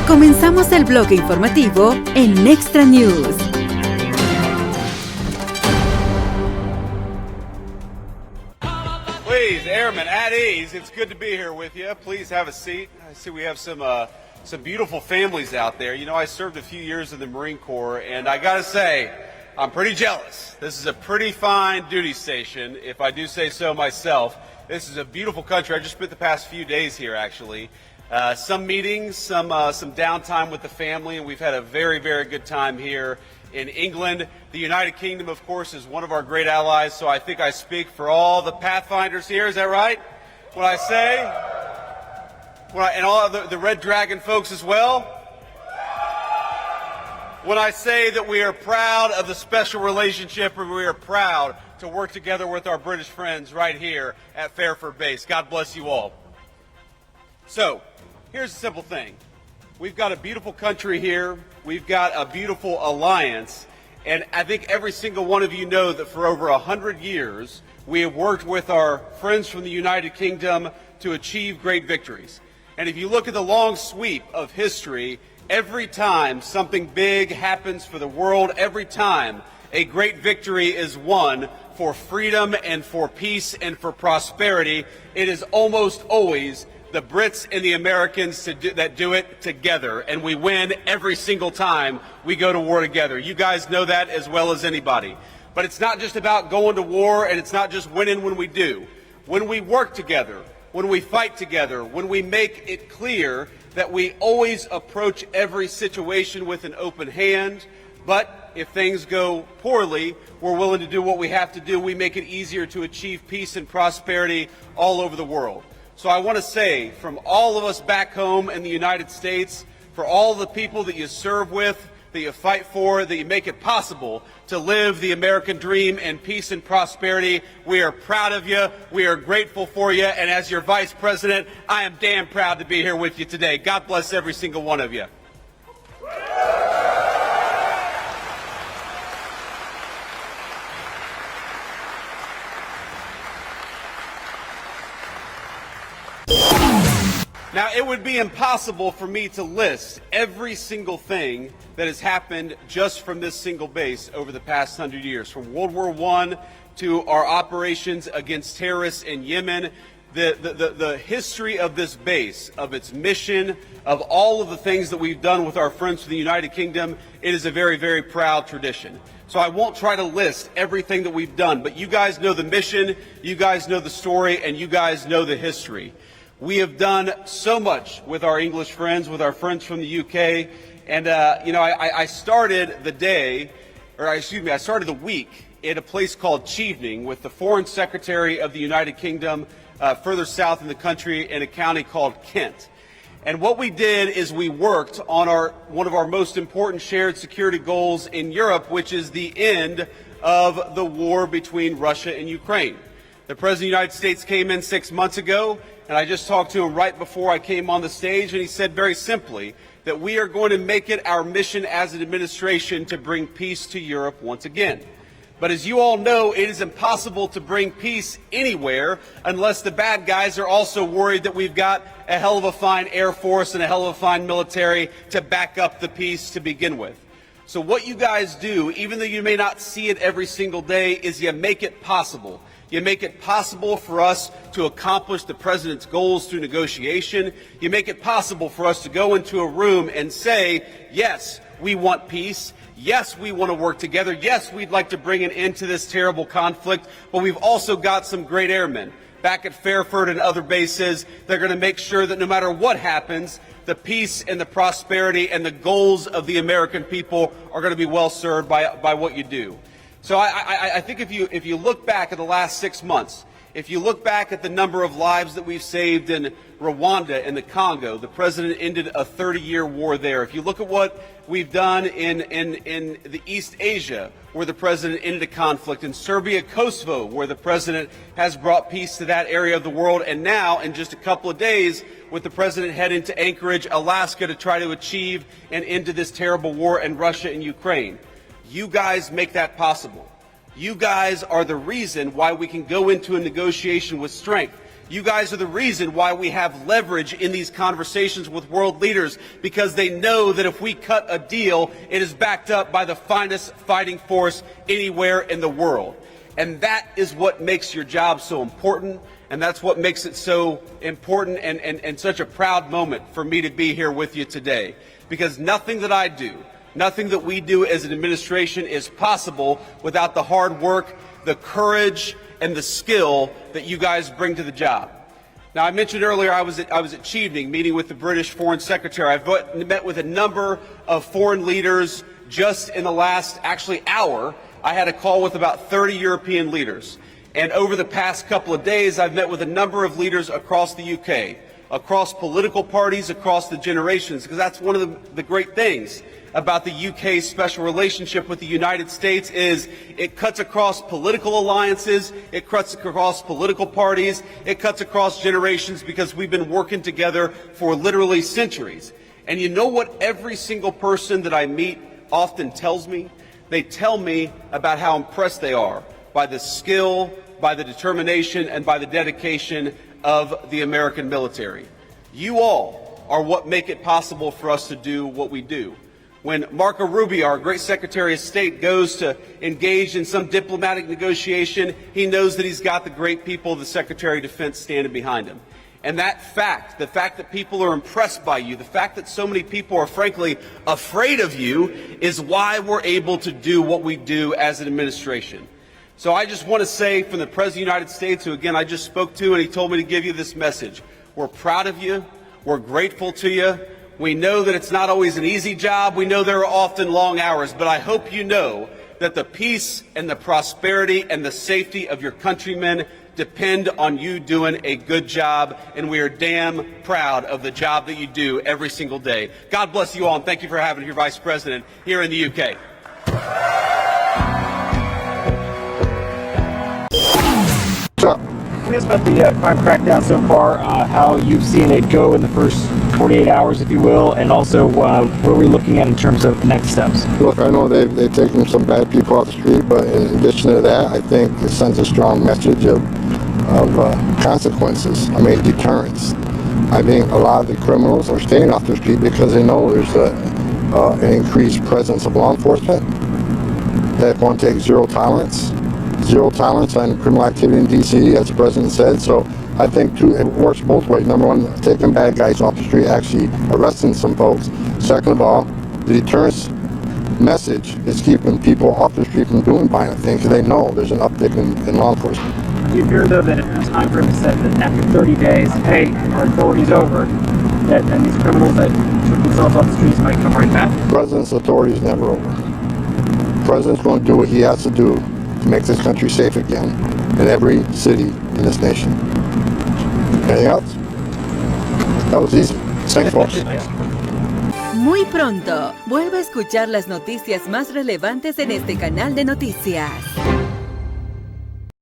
Comenzamos el bloque informativo en Extra News. Please, airmen, at ease. It's good to be here with you. Please have a seat. I see we have some beautiful families out there. You know, I served a few years in the Marine Corps, and I gotta say, I'm pretty jealous. This is a pretty fine duty station, if I do say so myself. This is a beautiful country. I just spent the past few days here, actually. Some meetings, some downtime with the family, and we've had a very, very good time here in England. The United Kingdom, of course, is one of our great allies, so I think I speak for all the Pathfinders here. Is that right? When I say, and all the Red Dragon folks as well? When I say that we are proud of the special relationship, and we are proud to work together with our British friends right here at Fairford Base. God bless you all. So, here's a simple thing. We've got a beautiful country here. We've got a beautiful alliance. And I think every single one of you know that for over 100 years, we have worked with our friends from the United Kingdom to achieve great victories. And if you look at the long sweep of history, every time something big happens for the world, every time a great victory is won for freedom and for peace and for prosperity, it is almost always the Brits and the Americans that do it together, and we win every single time we go to war together. You guys know that as well as anybody. But it's not just about going to war, and it's not just winning when we do. When we work together, when we fight together, when we make it clear that we always approach every situation with an open hand, but if things go poorly, we're willing to do what we have to do. We make it easier to achieve peace and prosperity all over the world. So I want to say, from all of us back home in the United States, for all the people that you serve with, that you fight for, that you make it possible to live the American dream in peace and prosperity, we are proud of you, we are grateful for you, and as your Vice President, I am damn proud to be here with you today. God bless every single one of you. Now, it would be impossible for me to list every single thing that has happened just from this single base over the past 100 years, from World War I to our operations against terrorists in Yemen, the history of this base, of its mission, of all of the things that we've done with our friends from the United Kingdom. It is a very, very proud tradition. So I won't try to list everything that we've done, but you guys know the mission, you guys know the story, and you guys know the history. We have done so much with our English friends, with our friends from the UK, and I started I started the week at a place called Chevening with the Foreign Secretary of the United Kingdom, further south in the country in a county called Kent. And what we did is we worked on one of our most important shared security goals in Europe, which is the end of the war between Russia and Ukraine. The President of the United States came in 6 months ago, and I just talked to him right before I came on the stage, and he said very simply that we are going to make it our mission as an administration to bring peace to Europe once again. But as you all know, it is impossible to bring peace anywhere unless the bad guys are also worried that we've got a hell of a fine Air Force and a hell of a fine military to back up the peace to begin with. So what you guys do, even though you may not see it every single day, is you make it possible. You make it possible for us to accomplish the President's goals through negotiation. You make it possible for us to go into a room and say, yes, we want peace. Yes, we want to work together. Yes, we'd like to bring an end to this terrible conflict. But we've also got some great airmen back at Fairford and other bases. They're going to make sure that no matter what happens, the peace and the prosperity and the goals of the American people are going to be well served by what you do. So I think if you look back at the last 6 months, if you look back at the number of lives that we've saved in Rwanda and the Congo, the President ended a 30-year war there. If you look at what we've done in the East Asia, where the President ended a conflict, in Serbia, Kosovo, where the President has brought peace to that area of the world, and now, in just a couple of days, with the President heading to Anchorage, Alaska, to try to achieve an end to this terrible war in Russia and Ukraine. You guys make that possible. You guys are the reason why we can go into a negotiation with strength. You guys are the reason why we have leverage in these conversations with world leaders, because they know that if we cut a deal, it is backed up by the finest fighting force anywhere in the world. And that is what makes your job so important, and that's what makes it so important and such a proud moment for me to be here with you today. Because nothing that I do, nothing that we do as an administration is possible without the hard work, the courage, and the skill that you guys bring to the job. Now, I mentioned earlier I was at Chevening meeting with the British Foreign Secretary. I've met with a number of foreign leaders just in the last, hour. I had a call with about 30 European leaders. And over the past couple of days, I've met with a number of leaders across the UK, across political parties, across the generations, because that's one of the great things about the UK's special relationship with the United States is it cuts across political alliances, it cuts across political parties, it cuts across generations, because we've been working together for literally centuries. And you know what every single person that I meet often tells me? They tell me about how impressed they are by the skill, by the determination, and by the dedication of the American military. You all are what make it possible for us to do what we do. When Marco Rubio, our great Secretary of State, goes to engage in some diplomatic negotiation, he knows that he's got the great people of the Secretary of Defense standing behind him. And that fact, the fact that people are impressed by you, the fact that so many people are frankly afraid of you, is why we're able to do what we do as an administration. So I just want to say from the President of the United States, who again I just spoke to, and he told me to give you this message. We're proud of you. We're grateful to you. We know that it's not always an easy job. We know there are often long hours, but I hope you know that the peace and the prosperity and the safety of your countrymen depend on you doing a good job, and we are damn proud of the job that you do every single day. God bless you all, and thank you for having your Vice President here in the UK. Tell us about the crime crackdown so far, how you've seen it go in the first 48 hours, if you will, and also what are we looking at in terms of next steps? Look, I know they've taken some bad people off the street, but in addition to that, I think it sends a strong message of consequences. I mean, deterrence. I think a lot of the criminals are staying off the street because they know there's an increased presence of law enforcement. They're going to take zero tolerance on criminal activity in D.C., as the president said. So I think it works both ways. Number one, taking bad guys off the street, actually arresting some folks. Second of all, the deterrence message is keeping people off the street from doing violent things, because they know there's an uptick in law enforcement. Do you fear, though, that if the time frame is set that after 30 days, hey, our authority's over, that then these criminals that took themselves off the streets might come right back? The president's authority is never over. The president's going to do what he has to do to make this country safe again in every city in this nation. Anything else? That was easy. Thanks, folks. Muy pronto, vuelve a escuchar las noticias más relevantes en este canal de noticias.